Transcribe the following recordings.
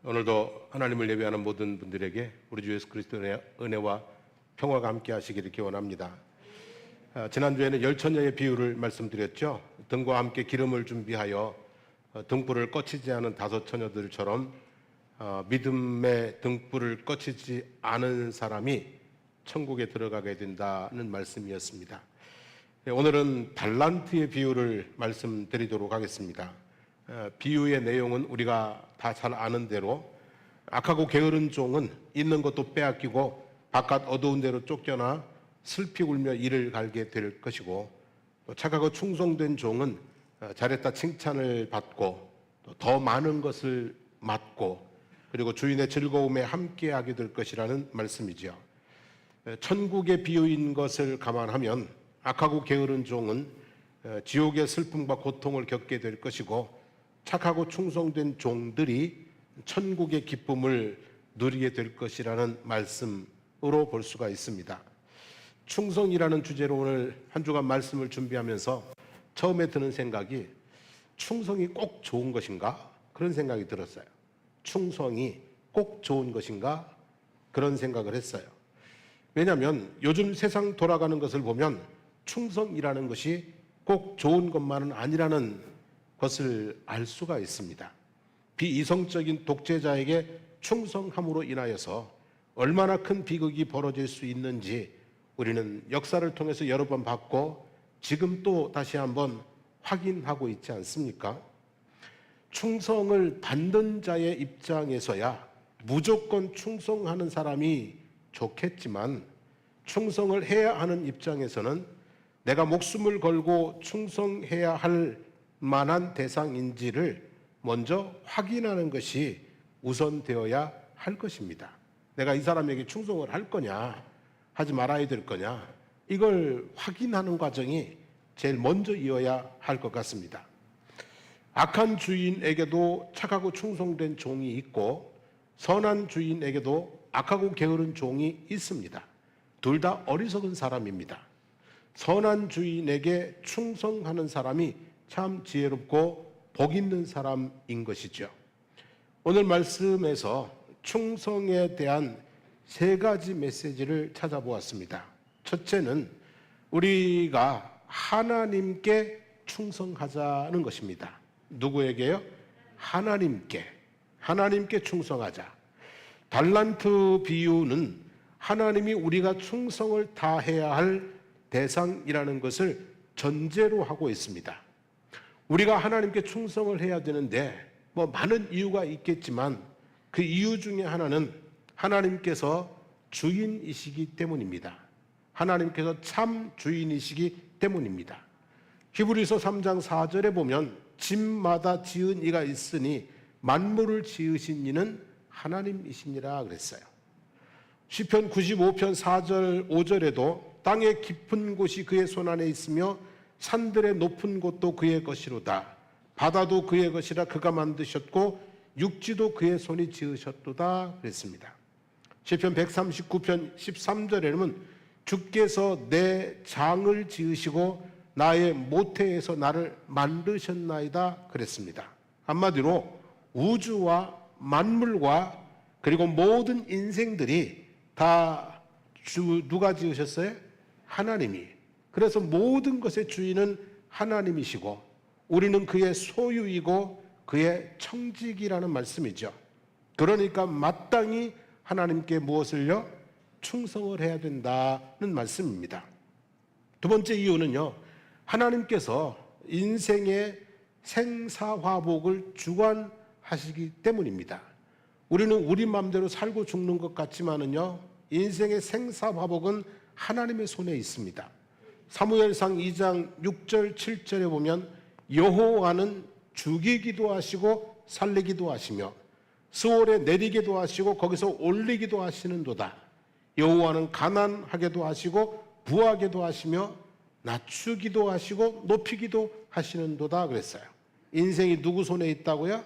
오늘도 하나님을 예배하는 모든 분들에게 우리 주 예수 그리스도의 은혜와 평화가 함께 하시기를 기원합니다. 지난주에는 열처녀의 비유를 말씀드렸죠. 등과 함께 기름을 준비하여 등불을 꺼치지 않은 5 처녀들처럼 믿음의 등불을 꺼치지 않은 사람이 천국에 들어가게 된다는 말씀이었습니다. 오늘은 달란트의 비유를 말씀드리도록 하겠습니다. 비유의 내용은 우리가 다 잘 아는 대로 악하고 게으른 종은 있는 것도 빼앗기고 바깥 어두운 데로 쫓겨나 슬피 울며 이를 갈게 될 것이고, 또 착하고 충성된 종은 잘했다 칭찬을 받고 더 많은 것을 맡고 그리고 주인의 즐거움에 함께하게 될 것이라는 말씀이지요. 천국의 비유인 것을 감안하면 악하고 게으른 종은 지옥의 슬픔과 고통을 겪게 될 것이고, 착하고 충성된 종들이 천국의 기쁨을 누리게 될 것이라는 말씀으로 볼 수가 있습니다. 충성이라는 주제로 오늘 한 주간 말씀을 준비하면서 처음에 드는 생각이, 충성이 꼭 좋은 것인가? 그런 생각이 들었어요. 충성이 꼭 좋은 것인가? 그런 생각을 했어요. 왜냐하면 요즘 세상 돌아가는 것을 보면 충성이라는 것이 꼭 좋은 것만은 아니라는 것을 알 수가 있습니다. 비이성적인 독재자에게 충성함으로 인하여서 얼마나 큰 비극이 벌어질 수 있는지 우리는 역사를 통해서 여러 번 봤고 지금 또 다시 한번 확인하고 있지 않습니까? 충성을 받는 자의 입장에서야 무조건 충성하는 사람이 좋겠지만, 충성을 해야 하는 입장에서는 내가 목숨을 걸고 충성해야 할 만한 대상인지를 먼저 확인하는 것이 우선되어야 할 것입니다. 내가 이 사람에게 충성을 할 거냐, 하지 말아야 될 거냐, 이걸 확인하는 과정이 제일 먼저 이어야 할 것 같습니다. 악한 주인에게도 착하고 충성된 종이 있고, 선한 주인에게도 악하고 게으른 종이 있습니다. 둘 다 어리석은 사람입니다. 선한 주인에게 충성하는 사람이 참 지혜롭고 복 있는 사람인 것이죠. 오늘 말씀에서 충성에 대한 3가지 메시지를 찾아보았습니다. 첫째는 우리가 하나님께 충성하자는 것입니다. 누구에게요? 하나님께 충성하자. 달란트 비유는 하나님이 우리가 충성을 다해야 할 대상이라는 것을 전제로 하고 있습니다. 우리가 하나님께 충성을 해야 되는데 많은 이유가 있겠지만 그 이유 중에 하나는 하나님께서 주인이시기 때문입니다. 하나님께서 참 주인이시기 때문입니다. 히브리서 3장 4절에 보면 집마다 지은 이가 있으니 만물을 지으신 이는 하나님이시니라 그랬어요. 시편 95편 4절 5절에도 땅의 깊은 곳이 그의 손안에 있으며 산들의 높은 곳도 그의 것이로다. 바다도 그의 것이라 그가 만드셨고 육지도 그의 손이 지으셨도다 그랬습니다. 시편 139편 13절에는 주께서 내 장을 지으시고 나의 모태에서 나를 만드셨나이다 그랬습니다. 한마디로 우주와 만물과 그리고 모든 인생들이 다 누가 지으셨어요? 하나님이. 그래서 모든 것의 주인은 하나님이시고 우리는 그의 소유이고 그의 청직이라는 말씀이죠. 그러니까 마땅히 하나님께 무엇을요? 충성을 해야 된다는 말씀입니다. 두 번째 이유는요, 하나님께서 인생의 생사화복을 주관하시기 때문입니다. 우리는 우리 마음대로 살고 죽는 것 같지만은요, 인생의 생사화복은 하나님의 손에 있습니다. 사무엘상 2장 6절 7절에 보면 여호와는 죽이기도 하시고 살리기도 하시며 스올에 내리기도 하시고 거기서 올리기도 하시는도다. 여호와는 가난하게도 하시고 부하게도 하시며 낮추기도 하시고 높이기도 하시는도다 그랬어요. 인생이 누구 손에 있다고요?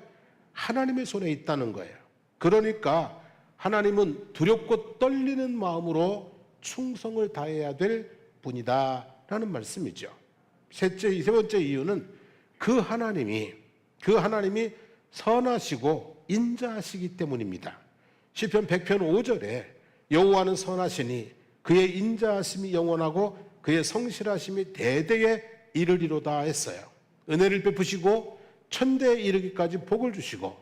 하나님의 손에 있다는 거예요. 그러니까 하나님은 두렵고 떨리는 마음으로 충성을 다해야 될 분이다 라는 말씀이죠. 세 번째 이유는 그 하나님이 그 하나님이 선하시고 인자하시기 때문입니다. 시편 100편 5절에 여호와는 선하시니 그의 인자하심이 영원하고 그의 성실하심이 대대에 이르리로다 했어요. 은혜를 베푸시고 천대에 이르기까지 복을 주시고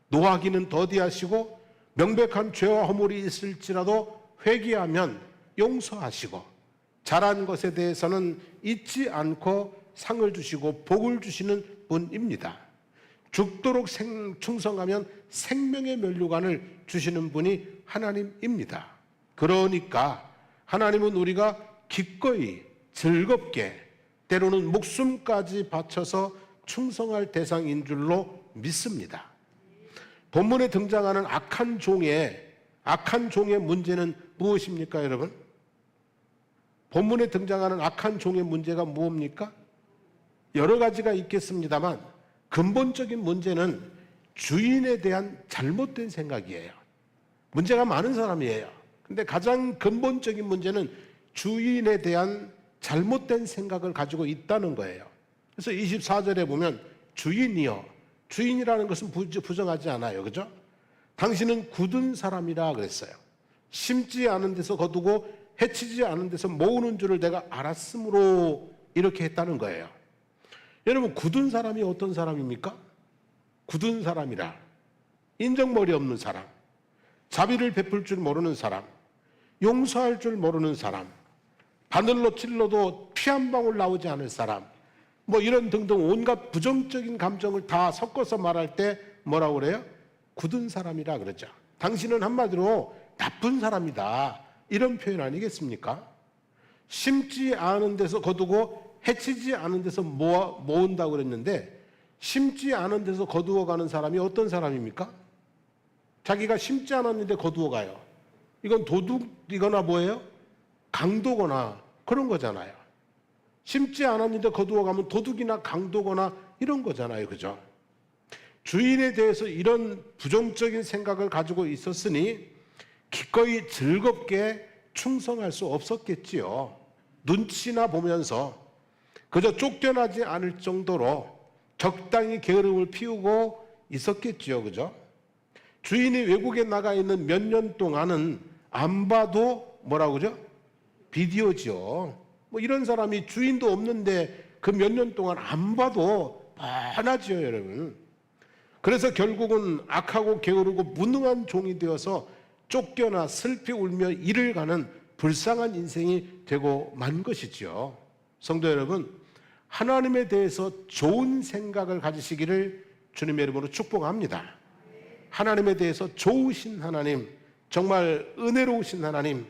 노하기는 더디하시고 명백한 죄와 허물이 있을지라도 회개하면 용서하시고 잘한 것에 대해서는 잊지 않고 상을 주시고 복을 주시는 분입니다. 죽도록 충성하면 생명의 면류관을 주시는 분이 하나님입니다. 그러니까 하나님은 우리가 기꺼이 즐겁게 때로는 목숨까지 바쳐서 충성할 대상인 줄로 믿습니다. 본문에 등장하는 악한 종의 문제는 무엇입니까, 여러분? 본문에 등장하는 악한 종의 문제가 무엇입니까? 여러 가지가 있겠습니다만 근본적인 문제는 주인에 대한 잘못된 생각이에요. 문제가 많은 사람이에요. 근데 가장 근본적인 문제는 주인에 대한 잘못된 생각을 가지고 있다는 거예요. 그래서 24절에 보면 주인이여, 주인이라는 것은 부정하지 않아요. 그죠? 당신은 굳은 사람이라 그랬어요. 심지 않은 데서 거두고 해치지 않은 데서 모으는 줄을 내가 알았으므로 이렇게 했다는 거예요. 여러분, 굳은 사람이 어떤 사람입니까? 굳은 사람이라 인정머리 없는 사람, 자비를 베풀 줄 모르는 사람, 용서할 줄 모르는 사람, 바늘로 찔러도 피 한 방울 나오지 않을 사람, 뭐 이런 등등 온갖 부정적인 감정을 다 섞어서 말할 때 뭐라고 그래요? 굳은 사람이라 그러죠. 당신은 한마디로 나쁜 사람이다, 이런 표현 아니겠습니까? 심지 않은 데서 거두고 해치지 않은 데서 모은다고 그랬는데, 심지 않은 데서 거두어 가는 사람이 어떤 사람입니까? 자기가 심지 않았는데 거두어 가요. 이건 도둑이거나 뭐예요? 강도거나 그런 거잖아요. 심지 않았는데 거두어 가면 도둑이나 강도거나 이런 거잖아요. 그죠? 주인에 대해서 이런 부정적인 생각을 가지고 있었으니 기꺼이 즐겁게 충성할 수 없었겠지요. 눈치나 보면서 그저 쫓겨나지 않을 정도로 적당히 게으름을 피우고 있었겠지요. 그죠? 주인이 외국에 나가 있는 몇 년 동안은 안 봐도 뭐라고 그러죠? 비디오죠. 뭐 이런 사람이 주인도 없는데 그 몇 년 동안 안 봐도 뻔하지요, 여러분. 그래서 결국은 악하고 게으르고 무능한 종이 되어서 쫓겨나 슬피 울며 이를 가는 불쌍한 인생이 되고 만 것이지요. 성도 여러분, 하나님에 대해서 좋은 생각을 가지시기를 주님의 이름으로 축복합니다. 하나님에 대해서 좋으신 하나님, 정말 은혜로우신 하나님,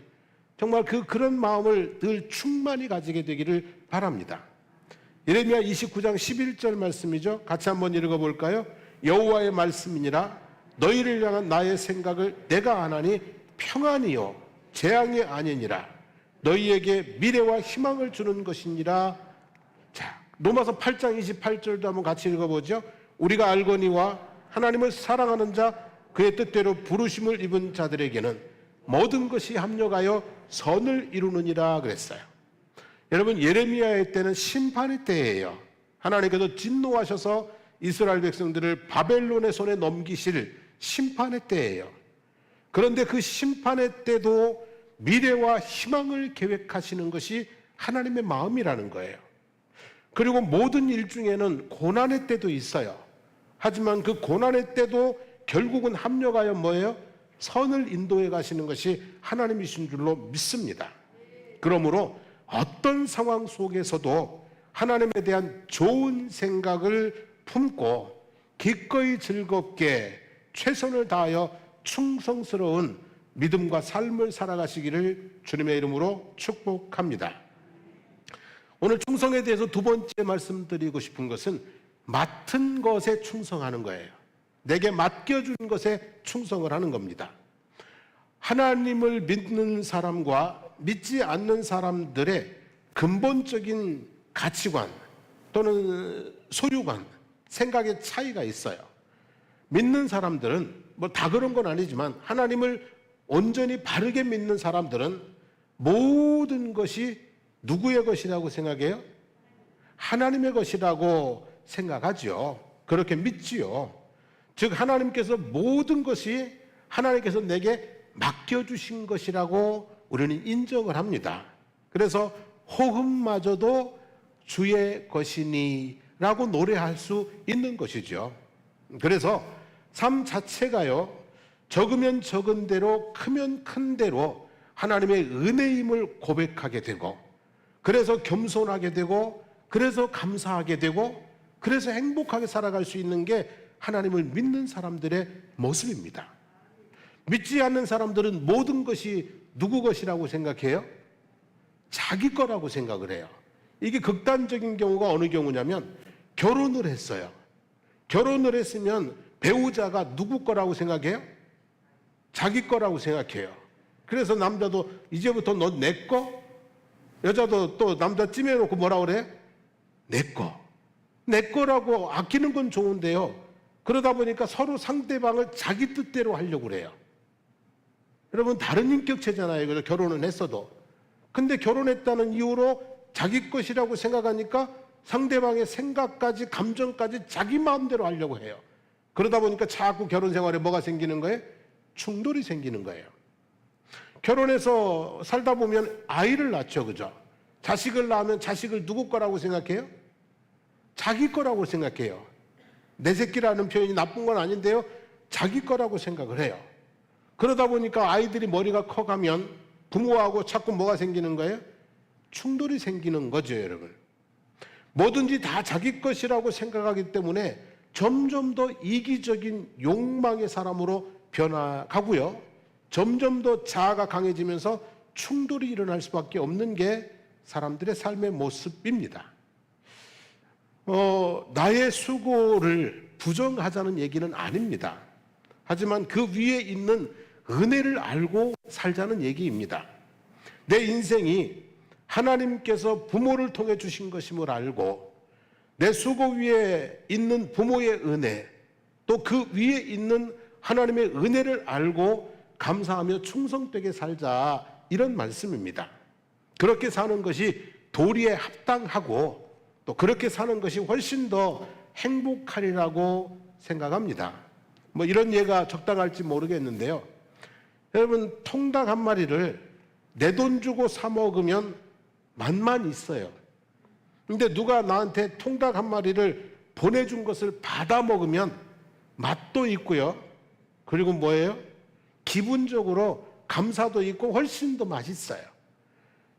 정말 그런 마음을 늘 충만히 가지게 되기를 바랍니다. 예레미야 29장 11절 말씀이죠. 같이 한번 읽어볼까요? 여호와의 말씀이니라 너희를 향한 나의 생각을 내가 아나니 평안이요 재앙이 아니니라 너희에게 미래와 희망을 주는 것이니라. 자, 로마서 8장 28절도 한번 같이 읽어보죠. 우리가 알거니와 하나님을 사랑하는 자 그의 뜻대로 부르심을 입은 자들에게는 모든 것이 합력하여 선을 이루느니라 그랬어요. 여러분, 예레미야의 때는 심판의 때예요. 하나님께서 진노하셔서 이스라엘 백성들을 바벨론의 손에 넘기실 심판의 때예요. 그런데 그 심판의 때도 미래와 희망을 계획하시는 것이 하나님의 마음이라는 거예요. 그리고 모든 일 중에는 고난의 때도 있어요. 하지만 그 고난의 때도 결국은 합력하여 뭐예요? 선을 인도해 가시는 것이 하나님이신 줄로 믿습니다. 그러므로 어떤 상황 속에서도 하나님에 대한 좋은 생각을 품고 기꺼이 즐겁게 최선을 다하여 충성스러운 믿음과 삶을 살아가시기를 주님의 이름으로 축복합니다. 오늘 충성에 대해서 두 번째 말씀드리고 싶은 것은 맡은 것에 충성하는 거예요. 내게 맡겨준 것에 충성을 하는 겁니다. 하나님을 믿는 사람과 믿지 않는 사람들의 근본적인 가치관 또는 소유관, 생각의 차이가 있어요. 믿는 사람들은 뭐 다 그런 건 아니지만 하나님을 온전히 바르게 믿는 사람들은 모든 것이 누구의 것이라고 생각해요? 하나님의 것이라고 생각하죠. 그렇게 믿지요. 즉 하나님께서 모든 것이 하나님께서 내게 맡겨주신 것이라고 우리는 인정을 합니다. 그래서 호흡마저도 주의 것이니 라고 노래할 수 있는 것이죠. 그래서 삶 자체가요, 적으면 적은 대로 크면 큰 대로 하나님의 은혜임을 고백하게 되고, 그래서 겸손하게 되고, 그래서 감사하게 되고, 그래서 행복하게 살아갈 수 있는 게 하나님을 믿는 사람들의 모습입니다. 믿지 않는 사람들은 모든 것이 누구 것이라고 생각해요? 자기 거라고 생각을 해요. 이게 극단적인 경우가 어느 경우냐면, 결혼을 했어요. 결혼을 했으면 배우자가 누구 거라고 생각해요? 자기 거라고 생각해요. 그래서 남자도 이제부터 너 내 거? 여자도 또 남자 찜해놓고 뭐라 그래? 내 거. 내 거라고 아끼는 건 좋은데요, 그러다 보니까 서로 상대방을 자기 뜻대로 하려고 그래요. 여러분, 다른 인격체잖아요. 그래서 결혼은 했어도. 근데 결혼했다는 이유로 자기 것이라고 생각하니까 상대방의 생각까지 감정까지 자기 마음대로 하려고 해요. 그러다 보니까 자꾸 결혼 생활에 뭐가 생기는 거예요? 충돌이 생기는 거예요. 결혼해서 살다 보면 아이를 낳죠, 그죠? 자식을 낳으면 자식을 누구 거라고 생각해요? 자기 거라고 생각해요. 내 새끼라는 표현이 나쁜 건 아닌데요, 자기 거라고 생각을 해요. 그러다 보니까 아이들이 머리가 커가면 부모하고 자꾸 뭐가 생기는 거예요? 충돌이 생기는 거죠, 여러분. 뭐든지 다 자기 것이라고 생각하기 때문에 점점 더 이기적인 욕망의 사람으로 변화가고요, 점점 더 자아가 강해지면서 충돌이 일어날 수밖에 없는 게 사람들의 삶의 모습입니다. 나의 수고를 부정하자는 얘기는 아닙니다. 하지만 그 위에 있는 은혜를 알고 살자는 얘기입니다. 내 인생이 하나님께서 부모를 통해 주신 것임을 알고, 내 수고 위에 있는 부모의 은혜, 또 그 위에 있는 하나님의 은혜를 알고 감사하며 충성되게 살자, 이런 말씀입니다. 그렇게 사는 것이 도리에 합당하고, 또 그렇게 사는 것이 훨씬 더 행복하리라고 생각합니다. 뭐 이런 예가 적당할지 모르겠는데요, 여러분, 통닭 한 마리를 내 돈 주고 사 먹으면 맛만 있어요. 근데 누가 나한테 통닭 한 마리를 보내준 것을 받아 먹으면 맛도 있고요, 그리고 뭐예요? 기분적으로 감사도 있고 훨씬 더 맛있어요.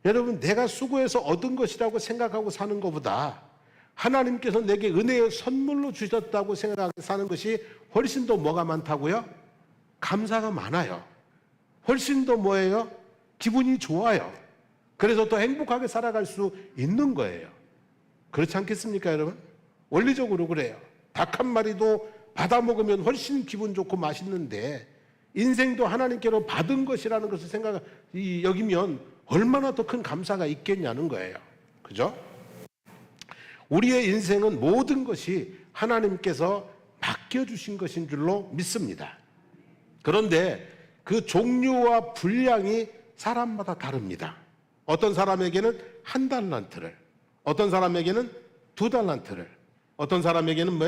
여러분, 내가 수고해서 얻은 것이라고 생각하고 사는 것보다 하나님께서 내게 은혜의 선물로 주셨다고 생각하고 사는 것이 훨씬 더 뭐가 많다고요? 감사가 많아요. 훨씬 더 뭐예요? 기분이 좋아요. 그래서 더 행복하게 살아갈 수 있는 거예요. 그렇지 않겠습니까, 여러분? 원리적으로 그래요. 닭 한 마리도 받아 먹으면 훨씬 기분 좋고 맛있는데, 인생도 하나님께로 받은 것이라는 것을 여기면 얼마나 더 큰 감사가 있겠냐는 거예요. 그죠? 우리의 인생은 모든 것이 하나님께서 맡겨주신 것인 줄로 믿습니다. 그런데 그 종류와 분량이 사람마다 다릅니다. 어떤 사람에게는 1달란트를, 어떤 사람에게는 2달란트를, 어떤 사람에게는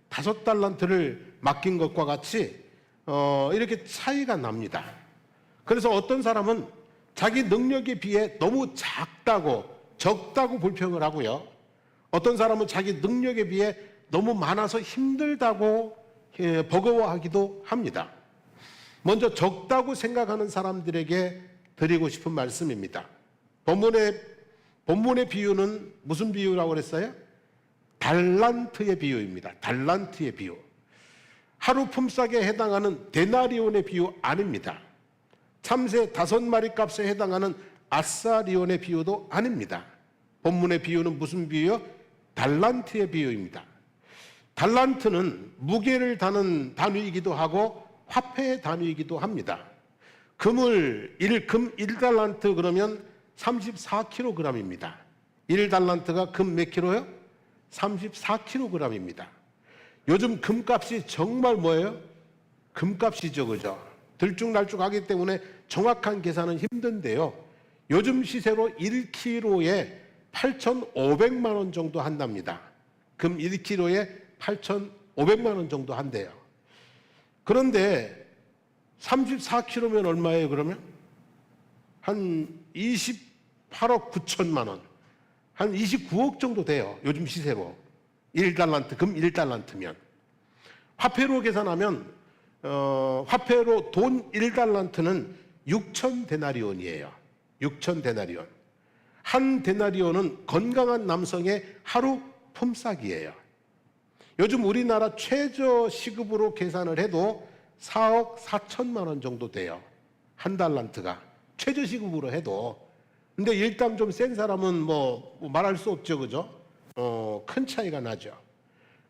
5달란트를 맡긴 것과 같이 이렇게 차이가 납니다. 그래서 어떤 사람은 자기 능력에 비해 너무 작다고, 적다고 불평을 하고요, 어떤 사람은 자기 능력에 비해 너무 많아서 힘들다고 버거워하기도 합니다. 먼저 적다고 생각하는 사람들에게 드리고 싶은 말씀입니다. 본문의 비유는 무슨 비유라고 그랬어요? 달란트의 비유입니다. 달란트의 비유. 하루 품삯에 해당하는 데나리온의 비유 아닙니다. 참새 5마리 값에 해당하는 아사리온의 비유도 아닙니다. 본문의 비유는 무슨 비유요? 달란트의 비유입니다. 달란트는 무게를 다는 단위이기도 하고 화폐의 단위이기도 합니다. 금 1달란트 그러면 34kg입니다. 1달란트가 금 몇 킬로요? 34kg입니다. 요즘 금값이 정말 뭐예요? 금값이죠, 그죠? 들쭉날쭉하기 때문에 정확한 계산은 힘든데요, 요즘 시세로 1kg에 8,500만 원 정도 한답니다. 금 1kg에 8,500만 500만 원 정도 한대요. 그런데 34kg면 얼마예요, 그러면? 한 28억 9천만 원. 한 29억 정도 돼요, 요즘 시세로. 1달란트, 금 1달란트면. 화폐로 계산하면, 화폐로 돈 1달란트는 6천 데나리온이에요. 6천 데나리온. 한 데나리온은 건강한 남성의 하루 품삯이에요. 요즘 우리나라 최저 시급으로 계산을 해도 4억 4천만 원 정도 돼요. 한 달란트가. 최저 시급으로 해도. 근데 일당 좀 센 사람은 뭐 말할 수 없죠, 그죠? 큰 차이가 나죠.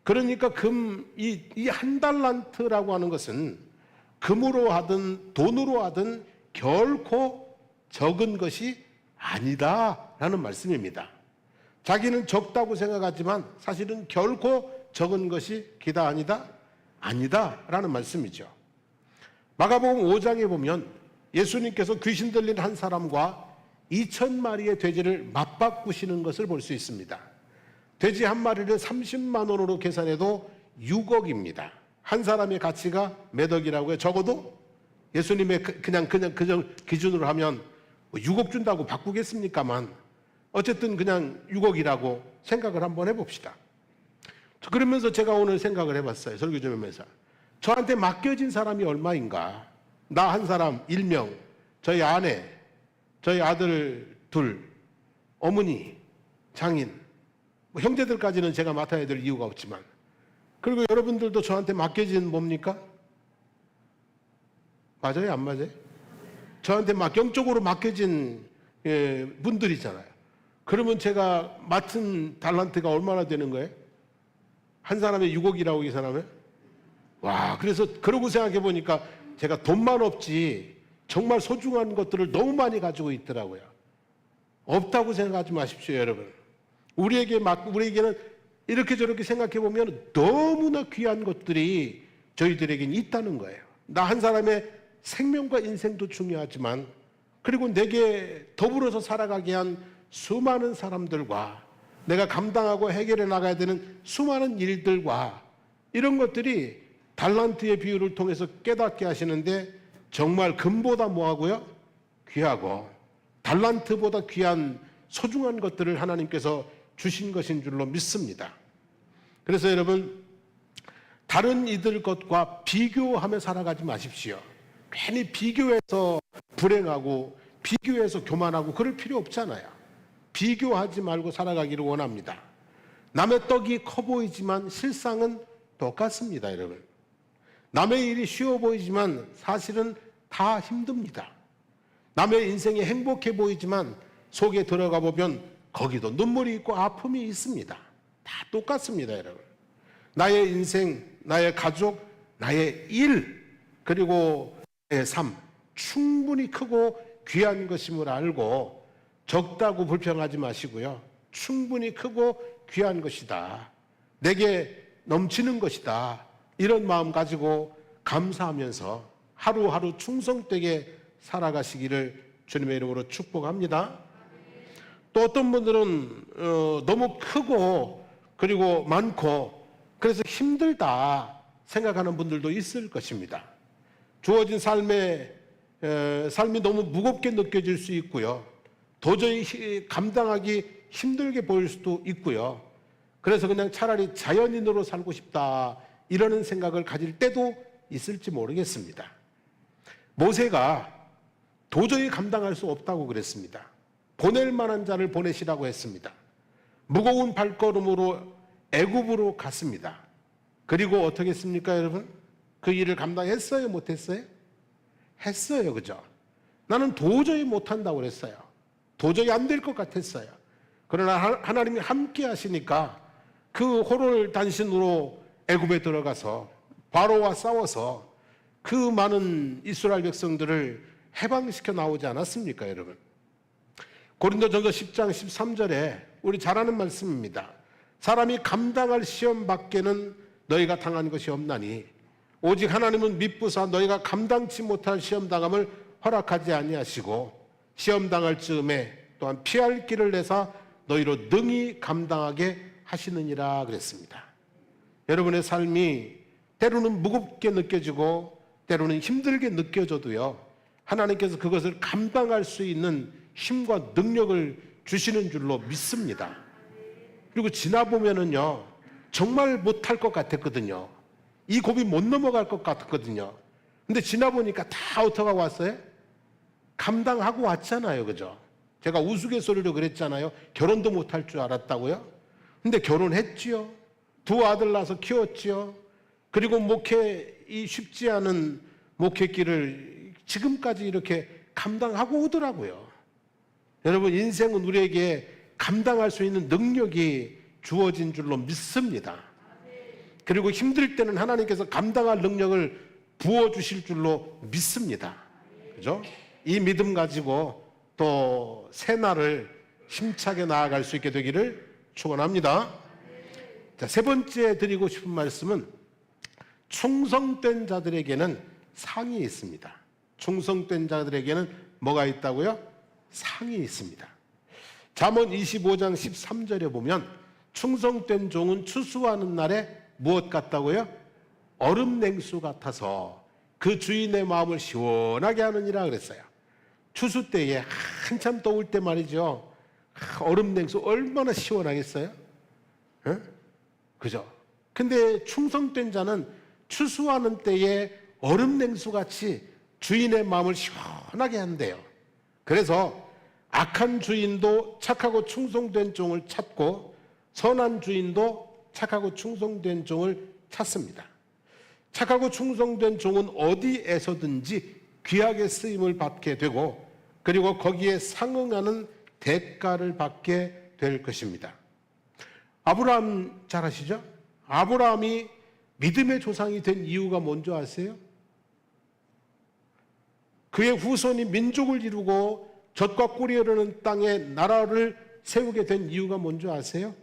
그러니까 이 한 달란트라고 하는 것은 금으로 하든 돈으로 하든 결코 적은 것이 아니다라는 말씀입니다. 자기는 적다고 생각하지만 사실은 결코 적은 것이 기다 아니다? 아니다라는 말씀이죠. 마가복음 5장에 보면 예수님께서 귀신 들린 한 사람과 2,000마리의 돼지를 맞바꾸시는 것을 볼 수 있습니다. 돼지 한 마리를 30만 원으로 계산해도 6억입니다. 한 사람의 가치가 몇 억이라고요? 적어도 예수님의 그냥 기준으로 하면 6억 준다고 바꾸겠습니까만 어쨌든 그냥 6억이라고 생각을 한번 해봅시다. 그러면서 제가 오늘 생각을 해봤어요. 설교 좀 하면서. 저한테 맡겨진 사람이 얼마인가? 나 한 사람 1명, 저희 아내, 저희 아들 둘, 어머니, 장인, 뭐 형제들까지는 제가 맡아야 될 이유가 없지만, 그리고 여러분들도 저한테 맡겨진 뭡니까? 맞아요? 안 맞아요? 저한테 영적으로 맡겨진 분들이잖아요. 그러면 제가 맡은 달란트가 얼마나 되는 거예요? 한 사람에 6억이라고 계산하면? 와, 그래서 그러고 생각해 보니까 제가 돈만 없지 정말 소중한 것들을 너무 많이 가지고 있더라고요. 없다고 생각하지 마십시오, 여러분. 우리에게는 이렇게 저렇게 생각해 보면 너무나 귀한 것들이 저희들에게는 있다는 거예요. 나 한 사람의 생명과 인생도 중요하지만, 그리고 내게 더불어서 살아가게 한 수많은 사람들과 내가 감당하고 해결해 나가야 되는 수많은 일들과 이런 것들이 달란트의 비유를 통해서 깨닫게 하시는데, 정말 금보다 뭐하고요? 귀하고 달란트보다 귀한 소중한 것들을 하나님께서 주신 것인 줄로 믿습니다. 그래서 여러분, 다른 이들 것과 비교하며 살아가지 마십시오. 괜히 비교해서 불행하고 비교해서 교만하고 그럴 필요 없잖아요. 비교하지 말고 살아가기를 원합니다. 남의 떡이 커 보이지만 실상은 똑같습니다, 여러분. 남의 일이 쉬워 보이지만 사실은 다 힘듭니다. 남의 인생이 행복해 보이지만 속에 들어가 보면 거기도 눈물이 있고 아픔이 있습니다. 다 똑같습니다, 여러분. 나의 인생, 나의 가족, 나의 일, 그리고 내 삶, 충분히 크고 귀한 것임을 알고 적다고 불평하지 마시고요. 충분히 크고 귀한 것이다. 내게 넘치는 것이다. 이런 마음 가지고 감사하면서 하루하루 충성되게 살아가시기를 주님의 이름으로 축복합니다. 또 어떤 분들은 너무 크고 그리고 많고 그래서 힘들다 생각하는 분들도 있을 것입니다. 주어진 삶이 너무 무겁게 느껴질 수 있고요. 도저히 감당하기 힘들게 보일 수도 있고요. 그래서 그냥 차라리 자연인으로 살고 싶다 이러는 생각을 가질 때도 있을지 모르겠습니다. 모세가 도저히 감당할 수 없다고 그랬습니다. 보낼 만한 자를 보내시라고 했습니다. 무거운 발걸음으로 애굽으로 갔습니다. 그리고 어떻게 했습니까, 여러분? 그 일을 감당했어요, 못했어요? 했어요, 그죠? 나는 도저히 못한다고 그랬어요. 도저히 안 될 것 같았어요. 그러나 하나님이 함께 하시니까 그 호롤단신으로 애굽에 들어가서 바로와 싸워서 그 많은 이스라엘 백성들을 해방시켜 나오지 않았습니까, 여러분? 고린도전서 10장 13절에 우리 잘 아는 말씀입니다. 사람이 감당할 시험 밖에는 너희가 당한 것이 없나니 오직 하나님은 미쁘사 너희가 감당치 못할 시험 당함을 허락하지 아니하시고 시험 당할 즈음에 또한 피할 길을 내사 너희로 능히 감당하게 하시느니라 그랬습니다. 여러분의 삶이 때로는 무겁게 느껴지고 때로는 힘들게 느껴져도요, 하나님께서 그것을 감당할 수 있는 힘과 능력을 주시는 줄로 믿습니다. 그리고 지나보면은요, 정말 못할 것 같았거든요. 이 고비 못 넘어갈 것 같았거든요. 근데 지나보니까 다 어떡하고 왔어요? 감당하고 왔잖아요. 그죠? 제가 우스갯소리로 그랬잖아요. 결혼도 못할 줄 알았다고요? 근데 결혼했지요. 두 아들 낳아서 키웠지요. 그리고 이 쉽지 않은 목회길을 지금까지 이렇게 감당하고 오더라고요. 여러분, 인생은 우리에게 감당할 수 있는 능력이 주어진 줄로 믿습니다. 그리고 힘들 때는 하나님께서 감당할 능력을 부어주실 줄로 믿습니다. 그죠? 이 믿음 가지고 또 새날을 힘차게 나아갈 수 있게 되기를 축원합니다. 자, 세 번째 드리고 싶은 말씀은 충성된 자들에게는 상이 있습니다. 충성된 자들에게는 뭐가 있다고요? 상이 있습니다. 잠언 25장 13절에 보면 충성된 종은 추수하는 날에 무엇 같다고요? 얼음 냉수 같아서 그 주인의 마음을 시원하게 하느니라 그랬어요. 추수 때에 한참 더울 때 말이죠. 얼음 냉수 얼마나 시원하겠어요? 에? 그죠? 근데 충성된 자는 추수하는 때에 얼음 냉수 같이 주인의 마음을 시원하게 한대요. 그래서 악한 주인도 착하고 충성된 종을 찾고 선한 주인도 착하고 충성된 종을 찾습니다. 착하고 충성된 종은 어디에서든지 귀하게 쓰임을 받게 되고 그리고 거기에 상응하는 대가를 받게 될 것입니다. 아브라함 잘 아시죠? 아브라함이 믿음의 조상이 된 이유가 뭔지 아세요? 그의 후손이 민족을 이루고 젖과 꿀이 흐르는 땅에 나라를 세우게 된 이유가 뭔지 아세요?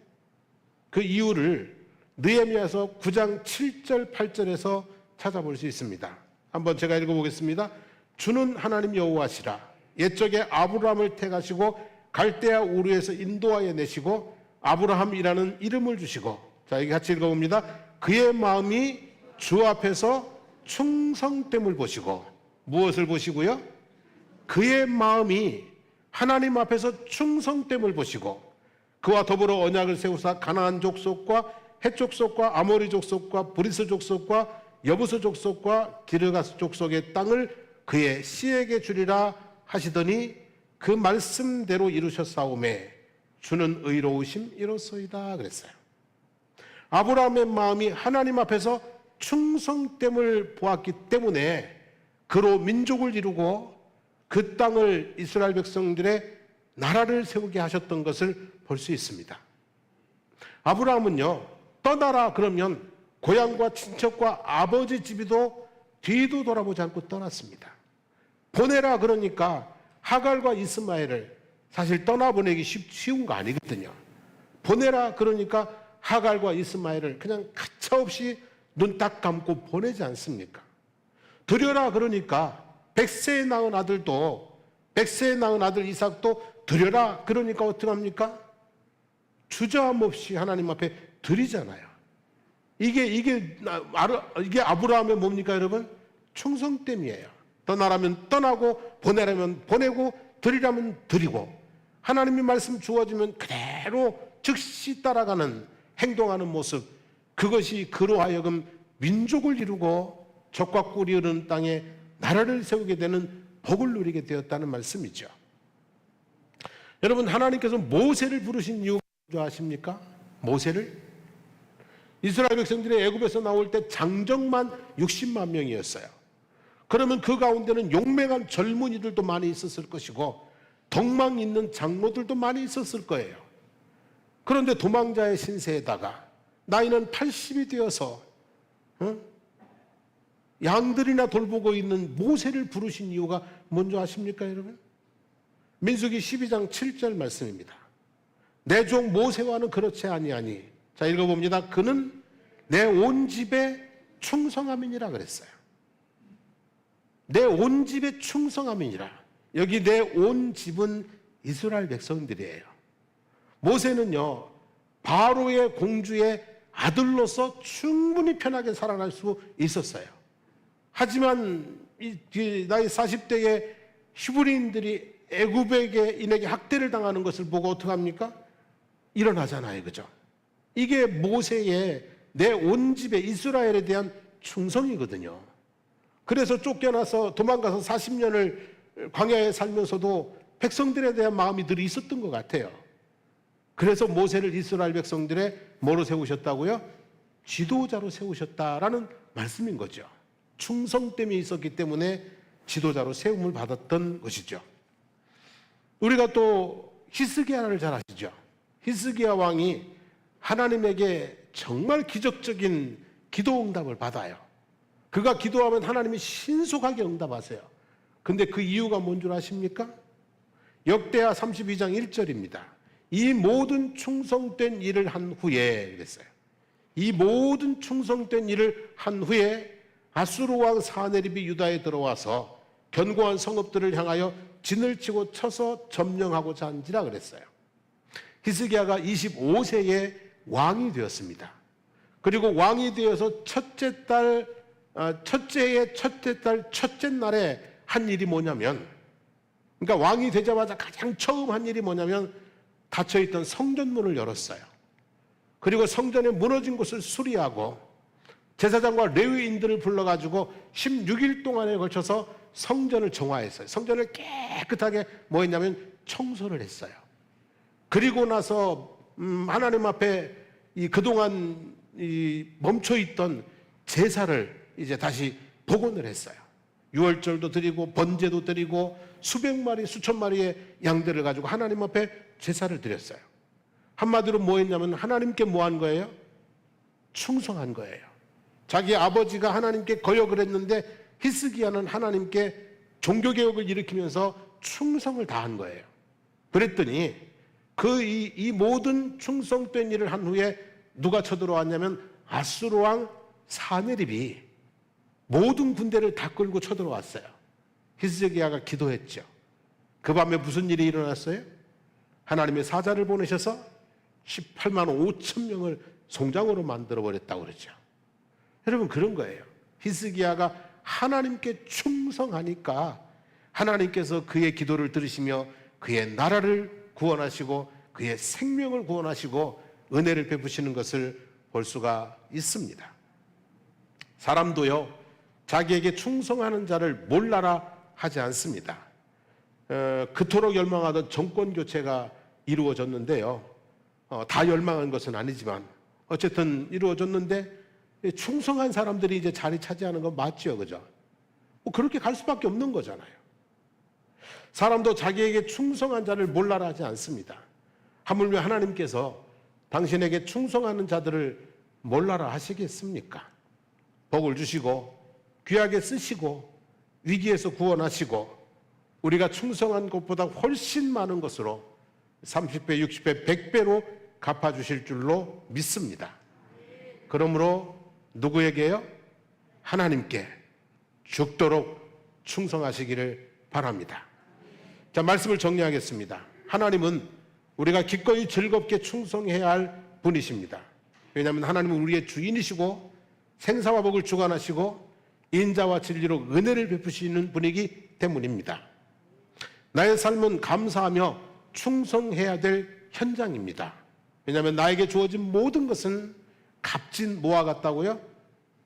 그 이유를 느헤미야서 9장 7절 8절에서 찾아볼 수 있습니다. 한번 제가 읽어보겠습니다. 주는 하나님 여호와시라. 옛적에 아브라함을 택하시고 갈대아 우르에서 인도하여 내시고 아브라함이라는 이름을 주시고, 자, 여기 같이 읽어봅니다. 그의 마음이 주 앞에서 충성됨을 보시고, 무엇을 보시고요? 그의 마음이 하나님 앞에서 충성됨을 보시고 그와 더불어 언약을 세우사 가나안 족속과 헷 족속과 아모리 족속과 브리스 족속과 여부스 족속과 기르가스 족속의 땅을 그의 씨에게 주리라 하시더니 그 말씀대로 이루셨사오매 주는 의로우심 이로소이다 그랬어요. 아브라함의 마음이 하나님 앞에서 충성됨을 보았기 때문에 그로 민족을 이루고 그 땅을 이스라엘 백성들의 나라를 세우게 하셨던 것을 볼 수 있습니다. 아브라함은요, 떠나라 그러면 고향과 친척과 아버지 집이도 뒤도 돌아보지 않고 떠났습니다. 보내라 그러니까 하갈과 이스마엘을 사실 떠나보내기 쉬운 거 아니거든요. 보내라 그러니까 하갈과 이스마엘을 그냥 가차없이 눈 딱 감고 보내지 않습니까? 드려라 그러니까 100세에 낳은 아들 이삭도 드려라 그러니까 어떡합니까? 주저함 없이 하나님 앞에 드리잖아요. 이게 아브라함의 뭡니까 여러분? 충성됨이에요. 떠나라면 떠나고 보내라면 보내고 드리라면 드리고 하나님의 말씀 주어지면 그대로 즉시 따라가는 행동하는 모습, 그것이 그로 하여금 민족을 이루고 젖과 꿀이 흐르는 땅에 나라를 세우게 되는 복을 누리게 되었다는 말씀이죠. 여러분, 하나님께서 모세를 부르신 이유가 뭔지 아십니까? 모세를? 이스라엘 백성들이 애굽에서 나올 때 장정만 60만 명이었어요. 그러면 그 가운데는 용맹한 젊은이들도 많이 있었을 것이고 덕망 있는 장로들도 많이 있었을 거예요. 그런데 도망자의 신세에다가 나이는 80이 되어서 양들이나 돌보고 있는 모세를 부르신 이유가 뭔지 아십니까 여러분? 민수기 12장 7절 말씀입니다. 내 종 모세와는 그렇지 아니하니, 자 읽어봅니다. 그는 내 온 집에 충성함이니라 그랬어요. 내 온 집에 충성함이니라. 여기 내 온 집은 이스라엘 백성들이에요. 모세는요, 바로의 공주의 아들로서 충분히 편하게 살아날 수 있었어요. 하지만 나이 40대의 히브리인들이 애굽인에게 학대를 당하는 것을 보고 어떡합니까? 일어나잖아요. 그죠? 이게 모세의 내 온 집에 이스라엘에 대한 충성이거든요. 그래서 쫓겨나서 도망가서 40년을 광야에 살면서도 백성들에 대한 마음이 늘 있었던 것 같아요. 그래서 모세를 이스라엘 백성들의 뭐로 세우셨다고요? 지도자로 세우셨다라는 말씀인 거죠. 충성됨이 있었기 때문에 지도자로 세움을 받았던 것이죠. 우리가 또 히스기야를 잘 아시죠? 히스기야 왕이 하나님에게 정말 기적적인 기도 응답을 받아요. 그가 기도하면 하나님이 신속하게 응답하세요. 근데 그 이유가 뭔 줄 아십니까? 역대하 32장 1절입니다. 이 모든 충성된 일을 한 후에 그랬어요. 이 모든 충성된 일을 한 후에 아수르 왕 사네립이 유다에 들어와서 견고한 성읍들을 향하여 진을 치고 쳐서 점령하고자 한지라 그랬어요. 히스기야가 25세에 왕이 되었습니다. 그리고 왕이 되어서 첫째의 첫째 달 첫째 날에 한 일이 뭐냐면, 그러니까 왕이 되자마자 가장 처음 한 일이 뭐냐면 닫혀있던 성전문을 열었어요. 그리고 성전에 무너진 곳을 수리하고 제사장과 레위인들을 불러가지고 16일 동안에 걸쳐서 성전을 정화했어요. 성전을 깨끗하게 뭐 했냐면 청소를 했어요. 그리고 나서 하나님 앞에 그동안 멈춰있던 제사를 이제 다시 복원을 했어요. 유월절도 드리고 번제도 드리고 수백 마리 수천 마리의 양들을 가지고 하나님 앞에 제사를 드렸어요. 한마디로 뭐 했냐면 하나님께 뭐 한 거예요? 충성한 거예요. 자기 아버지가 하나님께 거역을 했는데 히스기야는 하나님께 종교개혁을 일으키면서 충성을 다한 거예요. 그랬더니 이 모든 충성된 일을 한 후에 누가 쳐들어왔냐면 아수르 왕 사네립이 모든 군대를 다 끌고 쳐들어왔어요. 히스기야가 기도했죠. 그 밤에 무슨 일이 일어났어요? 하나님의 사자를 보내셔서 18만 5천 명을 송장으로 만들어버렸다고 그러죠. 여러분, 그런 거예요. 히스기야가 하나님께 충성하니까 하나님께서 그의 기도를 들으시며 그의 나라를 구원하시고 그의 생명을 구원하시고 은혜를 베푸시는 것을 볼 수가 있습니다. 사람도요, 자기에게 충성하는 자를 몰라라 하지 않습니다. 그토록 열망하던 정권 교체가 이루어졌는데요. 다 열망한 것은 아니지만 어쨌든 이루어졌는데 충성한 사람들이 이제 자리 차지하는 건 맞죠, 그죠? 뭐 그렇게 갈 수밖에 없는 거잖아요. 사람도 자기에게 충성한 자를 몰라라 하지 않습니다. 하물며 하나님께서 당신에게 충성하는 자들을 몰라라 하시겠습니까? 복을 주시고 귀하게 쓰시고 위기에서 구원하시고 우리가 충성한 것보다 훨씬 많은 것으로 30배, 60배, 100배로 갚아주실 줄로 믿습니다. 그러므로 누구에게요? 하나님께 죽도록 충성하시기를 바랍니다. 자, 말씀을 정리하겠습니다. 하나님은 우리가 기꺼이 즐겁게 충성해야 할 분이십니다. 왜냐하면 하나님은 우리의 주인이시고 생사와 복을 주관하시고 인자와 진리로 은혜를 베푸시는 분이기 때문입니다. 나의 삶은 감사하며 충성해야 될 현장입니다. 왜냐하면 나에게 주어진 모든 것은 값진 뭐와 같다고요?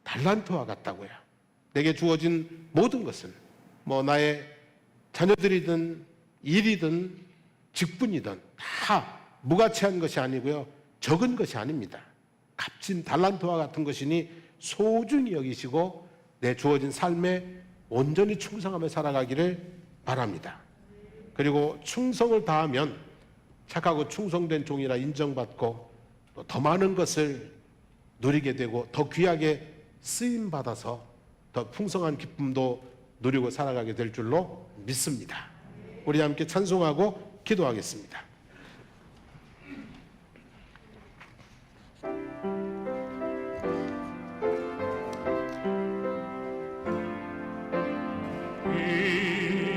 달란트와 같다고요. 내게 주어진 모든 것은 뭐 나의 자녀들이든 일이든 직분이든 다 무가치한 것이 아니고요, 적은 것이 아닙니다. 값진 달란트와 같은 것이니 소중히 여기시고 내 주어진 삶에 온전히 충성하며 살아가기를 바랍니다. 그리고 충성을 다하면 착하고 충성된 종이라 인정받고 또 더 많은 것을 누리게 되고 더 귀하게 쓰임받아서 더 풍성한 기쁨도 누리고 살아가게 될 줄로 믿습니다. 우리 함께 찬송하고 기도하겠습니다.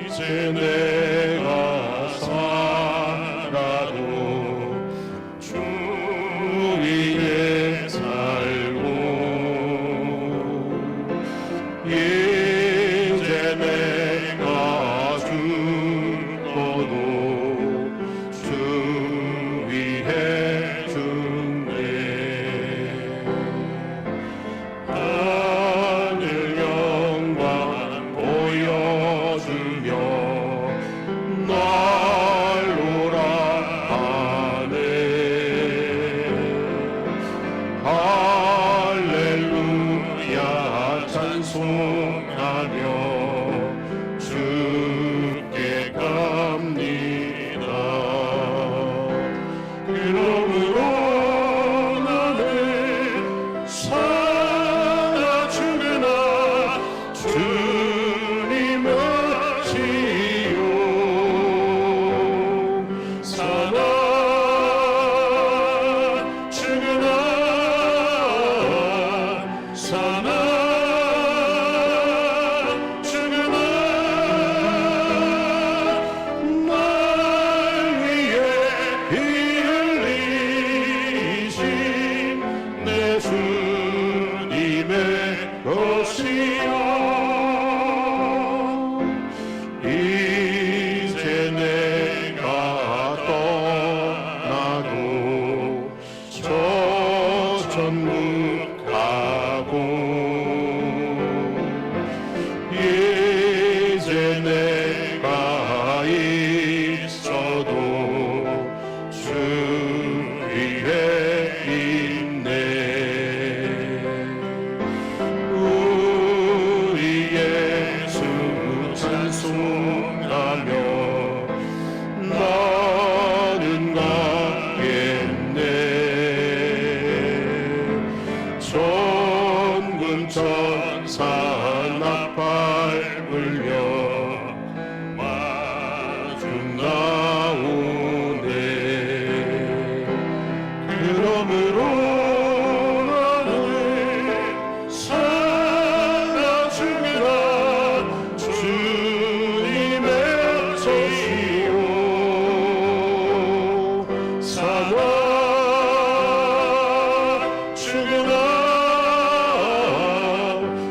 이제 내가 살아도 주 위에 살 찬송하며 주께 갑니다. 그러므로 나는 사나 죽으나 주님의 지요 사나 죽으나 사나 죽으나 날 위해 피 흘리신 내 주님의 것이요 이제 내가 떠나도 저 천국 가고 이제 내가 있어도 주 위에 있네. 우리 예수 찬송하며 나는 가겠네. 전군 천사 나팔 불려 마중 나오네. 그러므로 나는 사나 죽으나 주님의 것이요 사나 죽으나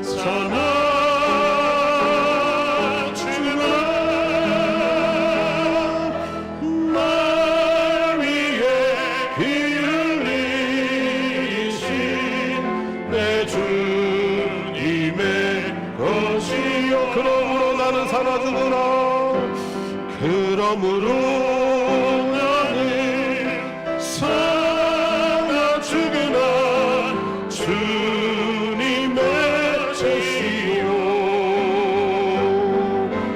사나 죽으나 날 위해 피 흘리신 내 주님의 것이요 그러므로 나는 사나 죽으나 그러므로 나는 사나 죽으나 주님의 것이요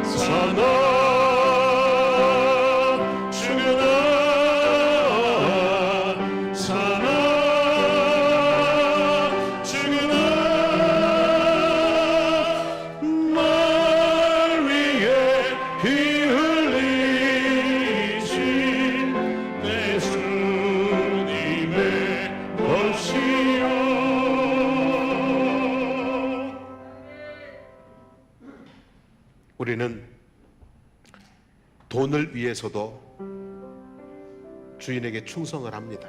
사나 죽으나 사나 죽으나 날 위해 피 흘리신 내 주님의 것이요 우리는 돈을 위해서도 주인에게 충성을 합니다.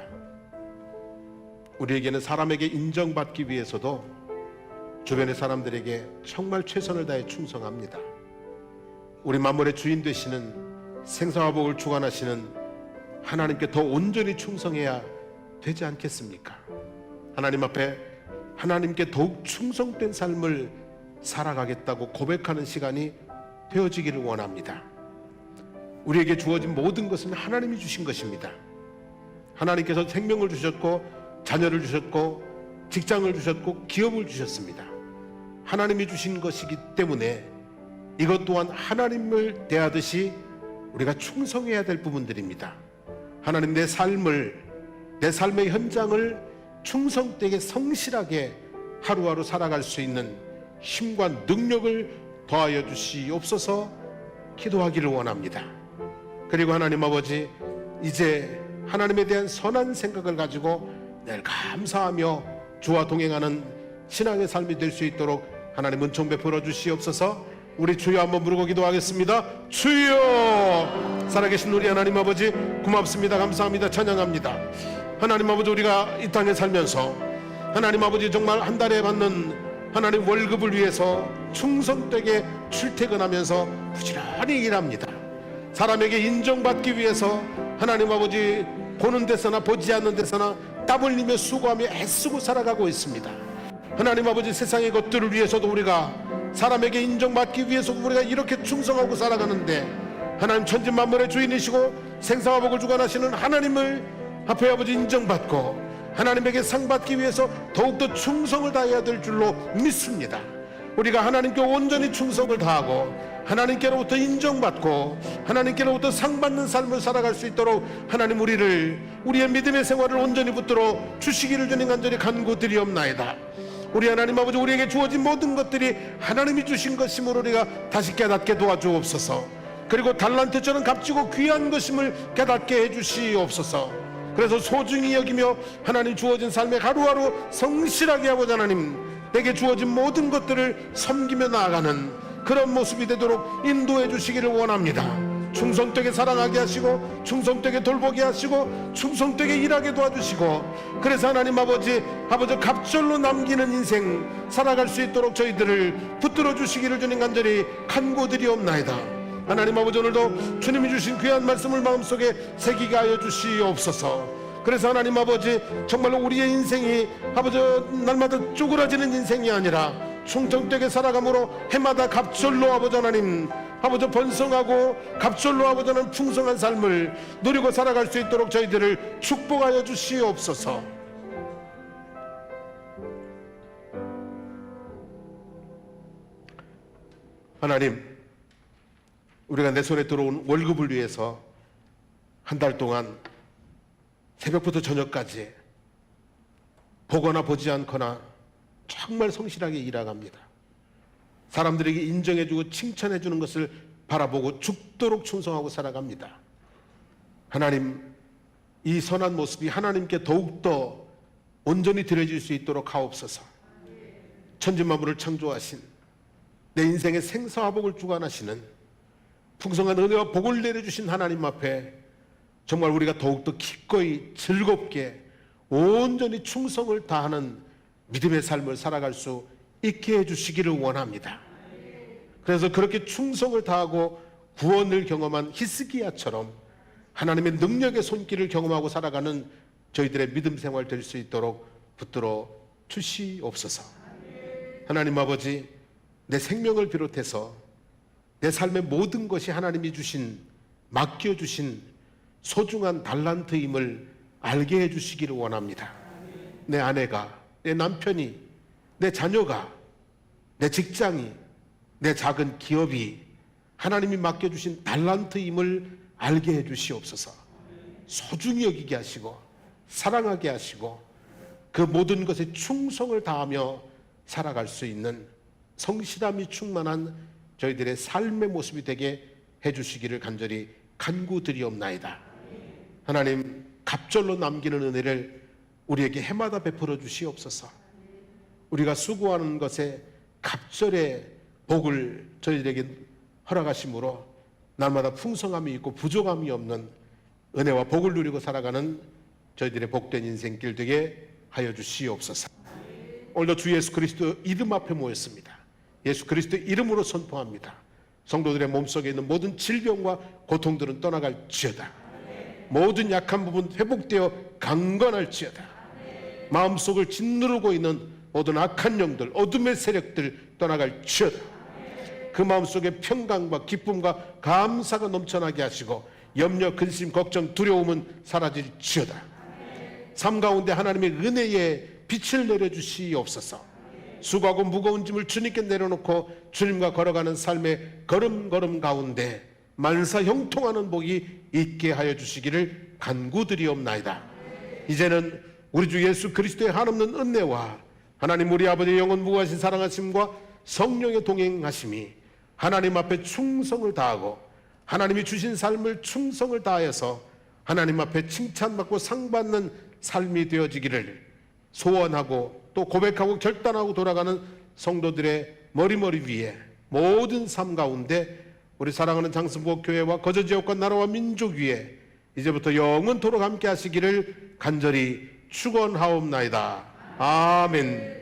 우리에게는 사람에게 인정받기 위해서도 주변의 사람들에게 정말 최선을 다해 충성합니다. 우리 만물의 주인 되시는 생사와 복을 주관하시는 하나님께 더 온전히 충성해야 되지 않겠습니까? 하나님 앞에 하나님께 더욱 충성된 삶을 살아가겠다고 고백하는 시간이 되어지기를 원합니다. 우리에게 주어진 모든 것은 하나님이 주신 것입니다. 하나님께서 생명을 주셨고 자녀를 주셨고 직장을 주셨고 기업을 주셨습니다. 하나님이 주신 것이기 때문에 이것 또한 하나님을 대하듯이 우리가 충성해야 될 부분들입니다. 하나님 내 삶의 현장을 충성되게 성실하게 하루하루 살아갈 수 있는 힘과 능력을 더하여 주시옵소서 기도하기를 원합니다. 그리고 하나님 아버지, 이제 하나님에 대한 선한 생각을 가지고 늘 감사하며 주와 동행하는 신앙의 삶이 될 수 있도록 하나님 은총 베풀어 주시옵소서. 우리 주여 한번 부르고 기도하겠습니다. 주여! 살아계신 우리 하나님 아버지, 고맙습니다. 감사합니다. 찬양합니다. 하나님 아버지, 우리가 이 땅에 살면서 하나님 아버지 정말 한 달에 받는 하나님 월급을 위해서 충성되게 출퇴근하면서 부지런히 일합니다. 사람에게 인정받기 위해서 하나님 아버지 보는 데서나 보지 않는 데서나 땀 흘리며 수고하며 애쓰고 살아가고 있습니다. 하나님 아버지, 세상의 것들을 위해서도 우리가 사람에게 인정받기 위해서도 우리가 이렇게 충성하고 살아가는데, 하나님 천지만물의 주인이시고 생사와 복을 주관하시는 하나님을 앞에 아버지 인정받고 하나님에게 상 받기 위해서 더욱더 충성을 다해야 될 줄로 믿습니다. 우리가 하나님께 온전히 충성을 다하고 하나님께로부터 인정받고 하나님께로부터 상받는 삶을 살아갈 수 있도록 하나님 우리의 믿음의 생활을 온전히 붙들어 주시기를 주님 간절히 간구드리옵나이다. 우리 하나님 아버지, 우리에게 주어진 모든 것들이 하나님이 주신 것이므로 우리가 다시 깨닫게 도와주옵소서. 그리고 달란트처럼 값지고 귀한 것임을 깨닫게 해주시옵소서. 그래서 소중히 여기며 하나님 주어진 삶에 하루하루 성실하게 아버지 하나님, 내게 주어진 모든 것들을 섬기며 나아가는 그런 모습이 되도록 인도해 주시기를 원합니다. 충성되게 사랑하게 하시고 충성되게 돌보게 하시고 충성되게 일하게 도와주시고, 그래서 하나님 아버지 갑절로 남기는 인생 살아갈 수 있도록 저희들을 붙들어 주시기를 주님 간절히 간구드리옵나이다. 하나님 아버지, 오늘도 주님이 주신 귀한 말씀을 마음속에 새기게 하여 주시옵소서. 그래서 하나님 아버지, 정말로 우리의 인생이 아버지 날마다 쪼그라지는 인생이 아니라 충성되게 살아감으로 해마다 갑절로 아버지 하나님 번성하고 갑절로 아버지 하나님 풍성한 삶을 누리고 살아갈 수 있도록 저희들을 축복하여 주시옵소서. 하나님, 우리가 내 손에 들어온 월급을 위해서 한 달 동안 새벽부터 저녁까지 보거나 보지 않거나 정말 성실하게 일해갑니다. 사람들에게 인정해주고 칭찬해주는 것을 바라보고 죽도록 충성하고 살아갑니다. 하나님, 이 선한 모습이 하나님께 더욱더 온전히 드려질 수 있도록 하옵소서. 천지만물을 창조하신 내 인생의 생사화복을 주관하시는 풍성한 은혜와 복을 내려주신 하나님 앞에 정말 우리가 더욱더 기꺼이 즐겁게 온전히 충성을 다하는 믿음의 삶을 살아갈 수 있게 해주시기를 원합니다. 그래서 그렇게 충성을 다하고 구원을 경험한 히스기야처럼 하나님의 능력의 손길을 경험하고 살아가는 저희들의 믿음 생활 될 수 있도록 붙들어 주시옵소서. 하나님 아버지, 내 생명을 비롯해서 내 삶의 모든 것이 하나님이 주신, 맡겨주신 소중한 달란트임을 알게 해주시기를 원합니다. 내 아내가, 내 남편이, 내 자녀가, 내 직장이, 내 작은 기업이 하나님이 맡겨주신 달란트임을 알게 해주시옵소서. 소중히 여기게 하시고 사랑하게 하시고 그 모든 것에 충성을 다하며 살아갈 수 있는 성실함이 충만한 저희들의 삶의 모습이 되게 해주시기를 간절히 간구드리옵나이다. 하나님, 갑절로 남기는 은혜를 우리에게 해마다 베풀어 주시옵소서. 우리가 수고하는 것에 갑절의 복을 저희들에게 허락하심으로 날마다 풍성함이 있고 부족함이 없는 은혜와 복을 누리고 살아가는 저희들의 복된 인생길 되게 하여 주시옵소서. 오늘도 주 예수 그리스도 이름 앞에 모였습니다. 예수 그리스도의 이름으로 선포합니다. 성도들의 몸속에 있는 모든 질병과 고통들은 떠나갈지어다. 모든 약한 부분 회복되어 강건할지어다. 마음속을 짓누르고 있는 모든 악한 영들, 어둠의 세력들 떠나갈지어다. 그 마음속에 평강과 기쁨과 감사가 넘쳐나게 하시고 염려, 근심, 걱정, 두려움은 사라질지어다. 삶 가운데 하나님의 은혜의 빛을 내려주시옵소서. 수고하고 무거운 짐을 주님께 내려놓고 주님과 걸어가는 삶의 걸음걸음 가운데 만사 형통하는 복이 있게 하여 주시기를 간구드리옵나이다. 이제는 우리 주 예수 그리스도의 한없는 은혜와 하나님 우리 아버지의 영원 무궁하신 사랑하심과 성령의 동행하심이 하나님 앞에 충성을 다하고 하나님이 주신 삶을 충성을 다하여서 하나님 앞에 칭찬받고 상받는 삶이 되어지기를 소원하고 또 고백하고 결단하고 돌아가는 성도들의 머리머리 위에 모든 삶 가운데 우리 사랑하는 장승복교회와 거저지역과 나라와 민족 위에 이제부터 영원토록 함께 하시기를 간절히 축원하옵나이다. 아멘.